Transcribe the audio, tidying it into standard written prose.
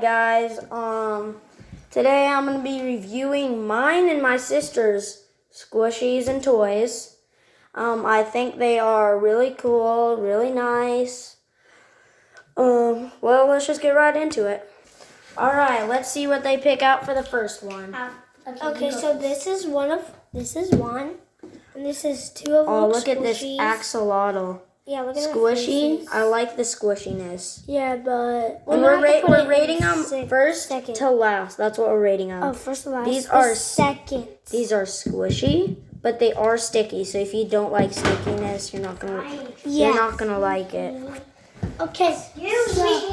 Alright guys, today I'm going to be reviewing mine and my sister's squishies and toys. I think they are really cool, really nice. Well, let's just get right into it. Alright, let's see what they pick out for the first one. Okay, so this is one, and this is two of them. Oh, look at this squishies. axolotl. Yeah, look at Squishy. the I like the squishiness. Yeah, but And we're rating them first second. to last. That's what we're rating them. Oh, first to last. These are second. These are squishy, but they are sticky. So if you don't like stickiness, you're not gonna like it. Okay. Excuse me.